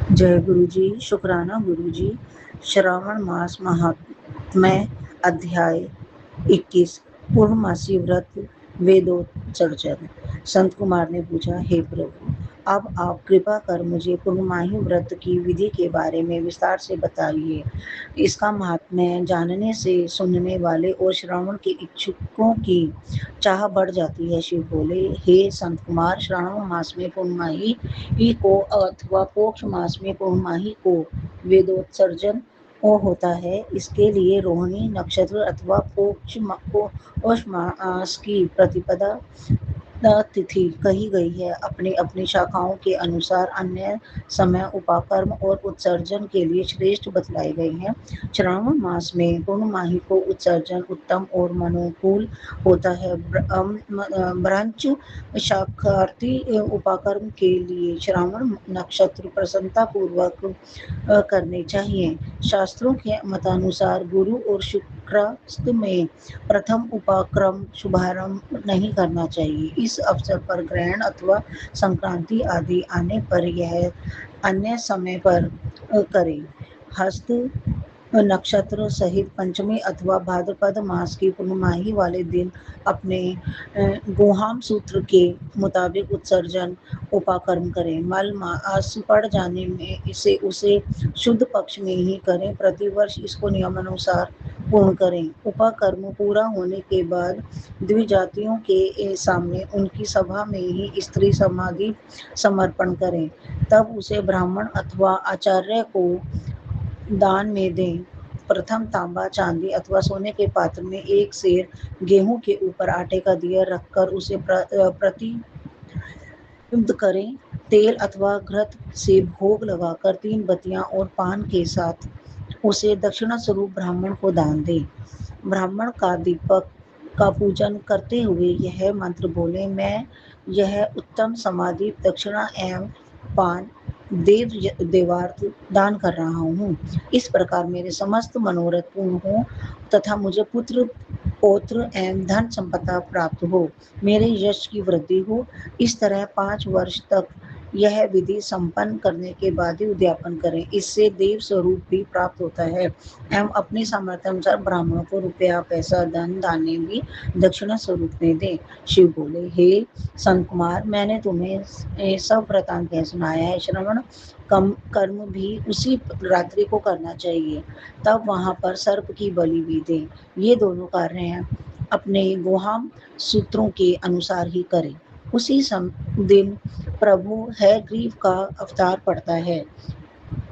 जय गुरु जी। शुक्राना गुरु जी। श्रावण मास महात्म्य अध्याय 21 पूर्णमासी व्रत वेदोत्सर्जन। संत कुमार ने पूछा, हे प्रभु, अब आप कृपा कर मुझे पूर्णमाही व्रत की विधि के बारे में विस्तार से बताइए। इसका महात्म्य जानने से सुनने वाले और श्रवण के इच्छुकों की चाह बढ़ जाती है। शिव बोले, हे संत कुमार, श्रावण मास में पूर्णमाही को अथवा पोक्ष मास में पूर्णमाही को वेदोत्सर्जन होता है। इसके लिए रोहिणी नक्षत्र अथवा पौष मास की प्रतिपदा तिथि कही गई है। अपनी अपनी शाखाओं के अनुसार अन्य समय उपाकर्म और उत्सर्जन के लिए श्रेष्ठ बतलाए गए हैं। श्रावण मास में पूर्णमाही को उत्सर्जन उत्तम और मनोकूल होता है। ब्रंच शाखार्थी उपाकर्म के लिए श्रावण नक्षत्र प्रसन्नता पूर्वक करने चाहिए। शास्त्रों के मतानुसार गुरु और शुक्रास्त में प्रथम उपाक्रम शुभारंभ नहीं करना चाहिए। इस अवसर पर ग्रहण अथवा संक्रांति आदि आने पर यह अन्य समय पर करें। हस्त नक्षत्र सहित पंचमी अथवा भाद्रपद मास की पूर्णमाही वाले दिन अपने गुहाम सूत्र के मुताबिक उत्सर्जन उपाकर्म करें। मल मास पड़ जाने में इसे उसे शुद्ध पक्ष में ही करें। प्रतिवर्ष इसको नियमानुसार पूर्ण करें। उपाकर्म पूरा होने के बाद द्विजातियों के सामने उनकी सभा में ही स्त्री समाधि समर्पण करें। तब उसे ब्राह्मण अथवा आचार्य को दान में दें। प्रथम तांबा, चांदी अथवा सोने के पात्र में एक सेर गेहूं के ऊपर आटे का दिया रखकर उसे प्रतिष्ठित करें। तेल अथवा घृत से भोग लगाकर 3 बत्तियां और पान के साथ उसे दक्षिणा स्वरूप ब्राह्मण को दान दें। ब्राह्मण का दीपक का पूजन करते हुए यह मंत्र बोले, मैं यह उत्तम समाधि दक्षिणा एवं पान देवार्थ दान कर रहा हूँ। इस प्रकार मेरे समस्त मनोरथ पूर्ण हो तथा मुझे पुत्र पौत्र एवं धन संपदा प्राप्त हो, मेरे यश की वृद्धि हो। इस तरह 5 वर्ष तक यह विधि संपन्न करने के बाद ही उद्यापन करें। इससे देव स्वरूप भी प्राप्त होता है एवं अपनी सामर्थ्य अनुसार ब्राह्मणों को रुपया, पैसा, धन, धान्य भी दक्षिणा स्वरूप में दें। शिव बोले, हे संत कुमार, मैंने तुम्हें सब वृतांत कह सुनाया है। श्रवण कर्म भी उसी रात्रि को करना चाहिए। तब वहां पर सर्प की बलि भी दें। ये दोनों कार्य अपने गुहाम सूत्रों के अनुसार ही करें। उसी दिन प्रभु हयग्रीव का अवतार पड़ता है।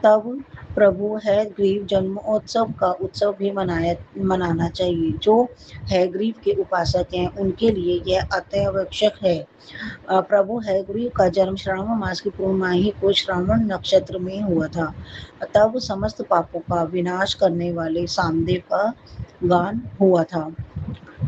तब प्रभु हयग्रीव जन्मोत्सव का उत्सव भी मनाना चाहिए। जो हयग्रीव के उपासक हैं उनके लिए यह अत्यावश्यक है। प्रभु हयग्रीव का जन्म श्रावण मास की पूर्णमाही को श्रावण नक्षत्र में हुआ था। तब समस्त पापों का विनाश करने वाले सामदेव का गान हुआ था।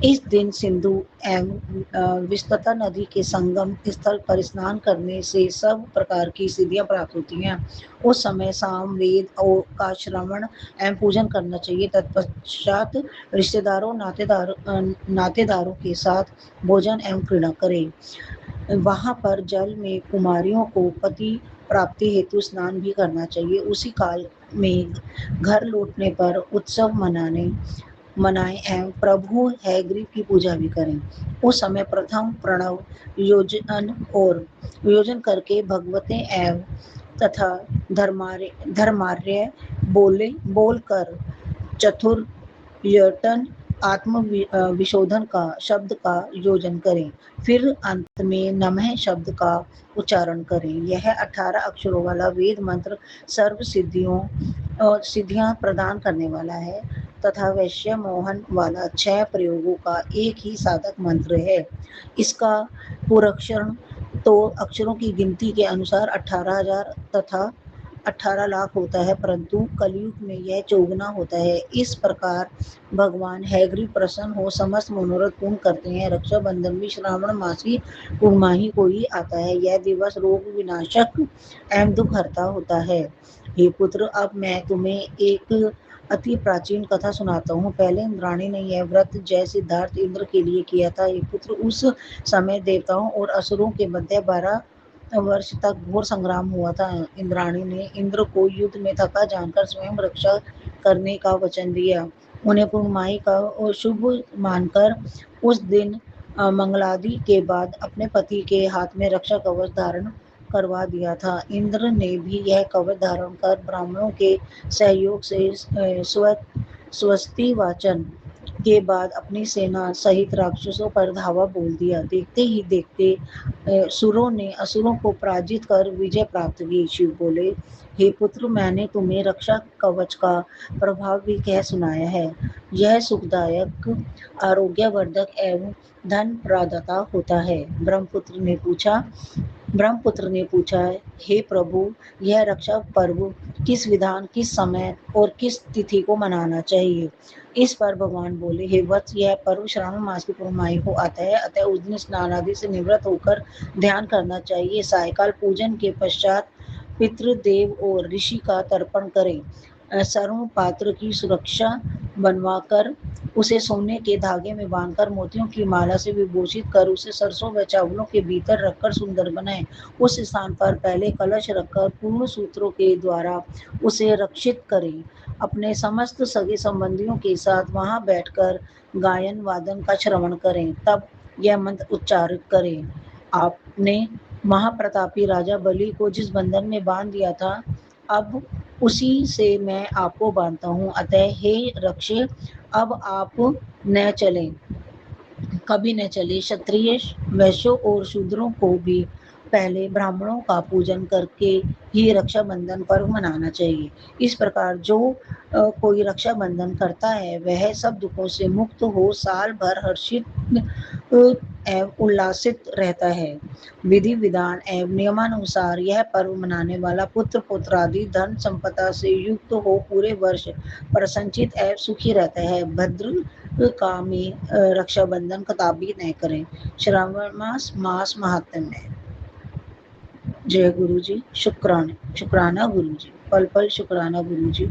इस दिन सिंधु एवं विस्ताता नदी के संगम स्थल पर स्नान करने से सब प्रकार की सिद्धियां प्राप्त होती हैं। उस समय साम वेद का श्रवण एवं पूजन करना चाहिए। तत्पश्चात रिश्तेदारों नातेदारों के साथ भोजन एवं क्रीड़ा करें। वहां पर जल में कुमारियों को पति प्राप्ति हेतु स्नान भी करना चाहिए। उसी काल में घर लौटने पर उत्सव मनाएं एवं प्रभु हयग्रीव की पूजा भी करें। उस समय प्रथम प्रणव योजन करके भगवते एवं तथा धर्मार्य बोलकर चतुर्यटन आत्म विशोधन का शब्द का योजन करें। फिर अंत में नमः शब्द का उच्चारण करें। यह 18 अक्षरों वाला वेद मंत्र सर्व सिद्धियां प्रदान करने वाला है तथा वैश्य मोहन वाला 6 प्रयोगों का एक ही साधक मंत्र है। इसका पूर्वाक्षर तो अक्षरों की गिनती के अनुसार 18,000 तथा 18 लाख होता है, परंतु कलयुग में यह चौगुना होता है। इस प्रकार भगवान हयग्रीव प्रसन्न हो समस्त मनोरथ पूर्ण करते हैं। रक्षाबंधन भी श्रावण मास की पूर्णमाही को ही आता है। यह दिवस रोग विनाशक एवं दुख हरता होता है। हे पुत्र, अब मैं तुम्हें एक अति प्राचीन कथा सुनाता हूँ। पहले इंद्राणी ने यह व्रत जय सिद्धार्थ इंद्र के लिए किया था। हे पुत्र, उस समय देवताओं और असुरों के मध्य वर्ष तक घोर संग्राम हुआ था। इंद्राणी ने इंद्र को युद्ध में थका जानकर स्वयं रक्षा करने का वचन दिया। उन्हें पूर्णमाही का शुभ मानकर उस दिन मंगलादि के बाद अपने पति के हाथ में रक्षा कवच धारण करवा दिया था। इंद्र ने भी यह कवच धारण कर ब्राह्मणों के सहयोग से स्वस्ति वाचन के बाद अपनी सेना सहित राक्षसों पर धावा बोल दिया। देखते ही देखते सुरों ने असुरों को पराजित कर विजय प्राप्त की। शिव बोले, हे पुत्र, मैंने तुम्हें रक्षा कवच का प्रभाव भी कह सुनाया है। यह सुखदायक, आरोग्यवर्धक एवं धन प्रदाता होता है। ब्रह्मपुत्र ने पूछा, हे प्रभु, यह रक्षा पर्व किस विधान, किस समय और किस तिथि को मनाना चाहिए? इस पर भगवान बोले, हे वत्स, यह पर्व श्रावण मास की पूर्णिमाई को आता है, अतः उस दिन स्नान आदि से निवृत्त होकर ध्यान करना चाहिए। सायकाल पूजन के पश्चात पितृदेव और ऋषि का तर्पण करें। सर्व पात्र की सुरक्षा बनवाकर उसे सोने के धागे में बांधकर मोतियों की माला से विभूषित कर उसे सरसों व चावलों के भीतर रखकर सुंदर बनाएं। उस स्थान पर पहले कलश रखकर पूर्ण सूत्रों के द्वारा उसे रक्षित करें। अपने समस्त सगे संबंधियों के साथ वहां बैठकर गायन वादन का श्रवण करें। तब यह मंत्र उच्चारित करें, आपने महाप्रतापी राजा बलि को जिस बंधन में बांध दिया था, अब उसी से मैं आपको बांधता हूँ। अतः हे रक्षे, अब आप न चलें, कभी न चले। क्षत्रिय, वैश्यों और शूद्रों को भी पहले ब्राह्मणों का पूजन करके ही रक्षाबंधन पर्व मनाना चाहिए। इस प्रकार जो कोई रक्षाबंधन करता है वह सब दुखों से मुक्त हो साल भर हर्षित एवं उल्लासित रहता है। विधि विधान एवं नियमानुसार यह पर्व मनाने वाला पुत्र पुत्रादि धन संपदा से युक्त हो पूरे वर्ष प्रसन्नचित एवं सुखी रहता है। भद्र का में रक्षाबंधन कदापि न करें। श्रावण मास महात्म्य। जय गुरु जी। शुक्राना गुरु जी। पल पल शुक्राना गुरु जी।